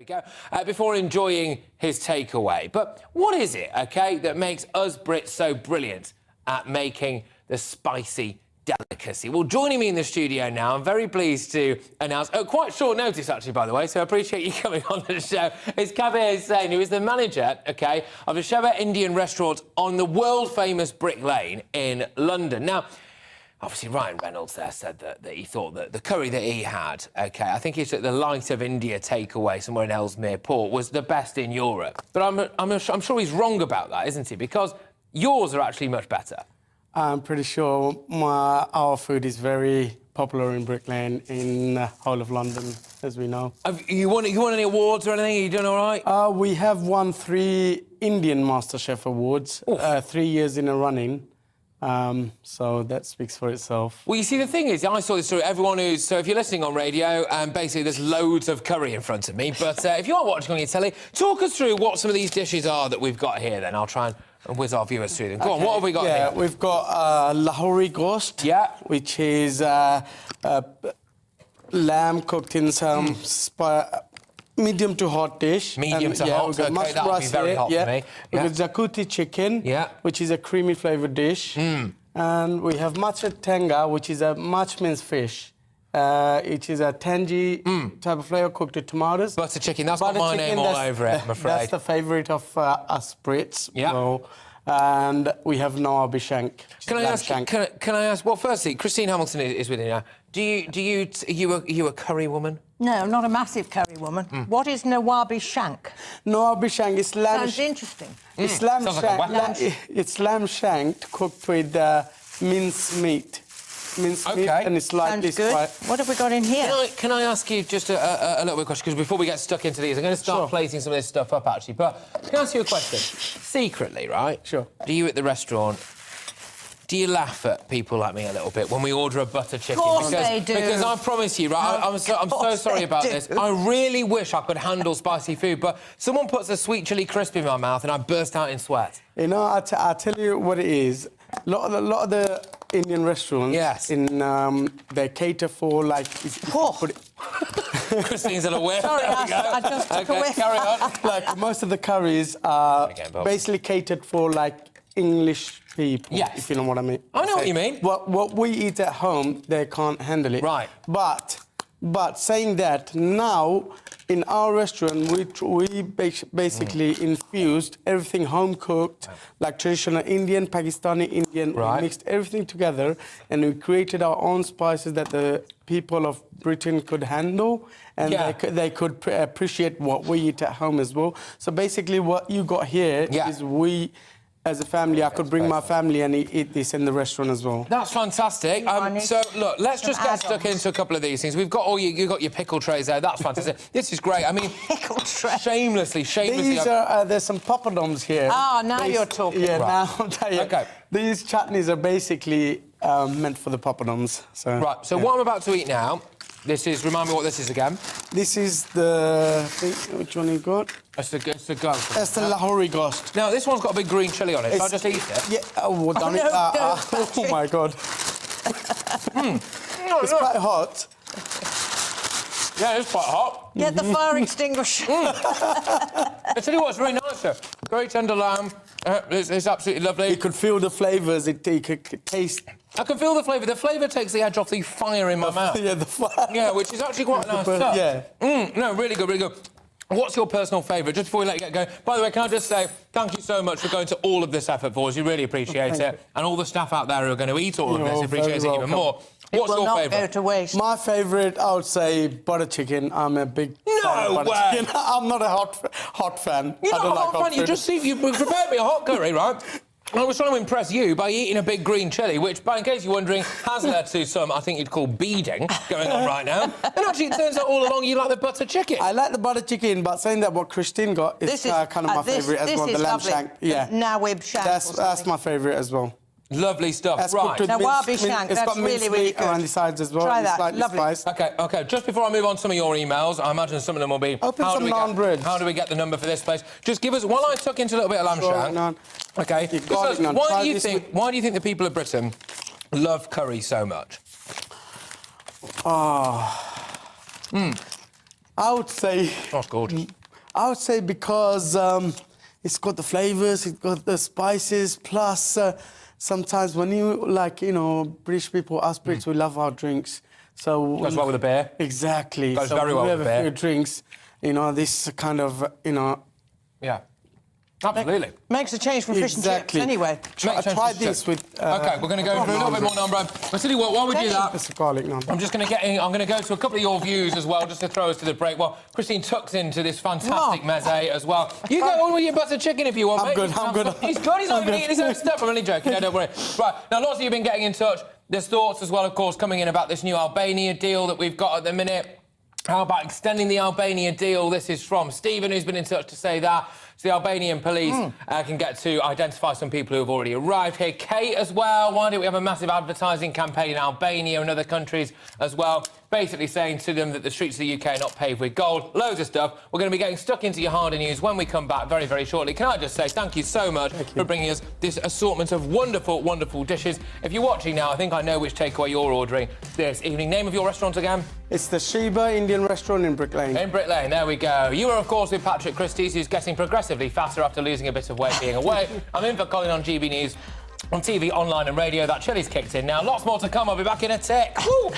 go, before enjoying his takeaway. But what is it, OK, that makes us Brits so brilliant at making the spicy delicacy? Well, joining me in the studio now, I'm very pleased to announce, quite short notice, actually, by the way, so I appreciate you coming on the show, is Kabir Hussain, who is the manager, OK, of a Sheba Indian restaurant on the world-famous Brick Lane in London. Now, obviously, Ryan Reynolds there said that he thought that the curry that he had, OK, I think it's at the Light of India takeaway somewhere in Ellesmere Port, was the best in Europe. But I'm sure he's wrong about that, isn't he? Because yours are actually much better. I'm pretty sure our food is very popular in Brick Lane, in the whole of London, as we know. You won any awards or anything? Are you doing all right? We have won 3 Indian MasterChef awards, 3 years in a running. So that speaks for itself. Well, you see, the thing is, I saw this story. So if you're listening on radio, basically there's loads of curry in front of me. But if you are watching on your telly, talk us through what some of these dishes are that we've got here. Then I'll try and whiz our viewers through them. Go on, what have we got here? Yeah, we've got Lahori ghost. Yeah. Which is lamb cooked in some medium to hot dish. Medium to hot, we've got OK, that'll be very hot for me. We've got jakuti chicken, which is a creamy flavoured dish. And we have machad tenga, which is a much minced fish. It is a tangy type of flavour cooked with tomatoes. Butter chicken, that's got my name all over it, I'm afraid. That's the favourite of us Brits. Yeah. So, and we have Nawabi shank. Can I ask? Well, firstly, Christine Hamilton is with you now. Are you a curry woman? No, not a massive curry woman. What is Nawabi shank? Nawabi shank is lamb. Sounds interesting. It's lamb Sounds shank. like a weapon. It's lamb shanked cooked with minced meat. And it's like Sounds good. What have we got in here? Can I ask you just a little bit of question? Because before we get stuck into these, I'm going to start plating some of this stuff up, actually. But can I ask you a question? Secretly, right? Sure. Do you at the restaurant, do you laugh at people like me a little bit when we order a butter chicken? Of course they do. Because I promise you, right, I'm so sorry about this. I really wish I could handle spicy food, but someone puts a sweet chilli crisp in my mouth and I burst out in sweat. You know, I'll tell you what it is. A lot of the Indian restaurants, they cater for, like... Christine's a little whiff. Sorry, I just took a whiff. Carry on. Like, most of the curries are basically catered for, like, English people, if you know what I mean. I know what you mean. What we eat at home, they can't handle it. Right. But saying that, now, in our restaurant, we basically infused everything home-cooked, like traditional Indian, Pakistani Indian. We mixed everything together, and we created our own spices that the people of Britain could handle, and they could appreciate what we eat at home as well. So basically, what you got here is we... As a family, I could bring my family and eat this in the restaurant as well. That's fantastic. So, look, let's just get stuck into a couple of these things. We've got you've got your pickle trays there. That's fantastic. This is great. I mean, pickle tray. Shamelessly. These are, there's some poppadoms here. Oh, now you're talking. Yeah, now I'll tell you. OK. These chutneys are basically meant for the poppadoms. So, right, so what I'm about to eat now, this is... Remind me what this is again. This is the... Which one you got? That's the ghost. That's the Lahori ghost. Now, this one's got a big green chilli on it. Shall I just eat it? Yeah. Oh, done it. No, oh, my God. It's quite hot. Yeah, it's quite hot. Get the fire extinguisher. I tell you what's really nice, sir. Great tender lamb. It's absolutely lovely. You could feel the flavours. You could taste... I can feel the flavour. The flavour takes the edge off the fire in my mouth. Yeah, the fire. Yeah, which is actually quite nice stuff. Yeah. No, really good, really good. What's your personal favourite? Just before we let you get going. By the way, can I just say thank you so much for going to all of this effort for us. We really appreciate it. And all the staff out there who are going to eat all of this appreciate it even more. What's your favourite? Go to waste. My favourite, I would say, butter chicken. I'm a big fan of butter chicken. I'm not a hot fan. You're not a hot fan. You prepared me a hot curry, right? I was trying to impress you by eating a big green chilli, which, in case you're wondering, has led to some, I think you'd call beading going on right now. And actually, it turns out all along you like the butter chicken. I like the butter chicken, but saying that what Christine got is kind of my favourite as well, the lamb shank. Yeah. Nawab shank. That's my favourite as well. Lovely stuff. That's right. Nawabi shank, it's got really, really good. around the sides as well. Try that. Slightly Lovely. spiced. OK. Just before I move on to some of your emails, I imagine some of them will be... Open some naan bread. How do we get the number for this place? Just give us... While I tuck into a little bit of lamb shank... OK. Why do you think the people of Britain love curry so much? I would say... That's good. I would say because it's got the flavors, it's got the spices, plus sometimes when you, like, you know, British people, us Brits, we love our drinks. So Goes well with a beer. Exactly. Goes so very well we with have a a beer. few drinks, you know, this kind of, you know... Yeah. Absolutely. Makes a change from fish and chips, anyway. Try this with... OK, we're going to go through a little bit more number. I'll tell you what, while we do that... It's a garlic number. I'm just going to get in, I'm going to go to a couple of your views as well, just to throw us to the break. Well, Christine tucks into this fantastic meze as well. You go on with your buttered chicken if you want, I'm mate. good, I'm good. He's good, he's not going to eat his own stuff. I'm only joking, no, don't worry. Right, now lots of you have been getting in touch. There's thoughts as well, of course, coming in about this new Albania deal that we've got at the minute. How about extending the Albania deal? This is from Stephen, who's been in touch to say that. So the Albanian police can get to identify some people who have already arrived here. Kate as well. Why don't we have a massive advertising campaign in Albania and other countries as well? Basically saying to them that the streets of the UK are not paved with gold. Loads of stuff. We're going to be getting stuck into your harder news when we come back very, very shortly. Can I just say thank you so much for bringing us this assortment of wonderful, wonderful dishes. If you're watching now, I think I know which takeaway you're ordering this evening. Name of your restaurant again? It's the Sheba Indian restaurant in Brick Lane. In Brick Lane, there we go. You are, of course, with Patrick Christie's, who's getting progressively fatter after losing a bit of weight being away. I'm in for Colin on GB News, on TV, online and radio. That chili's kicked in now. Lots more to come. I'll be back in a tick. Woo!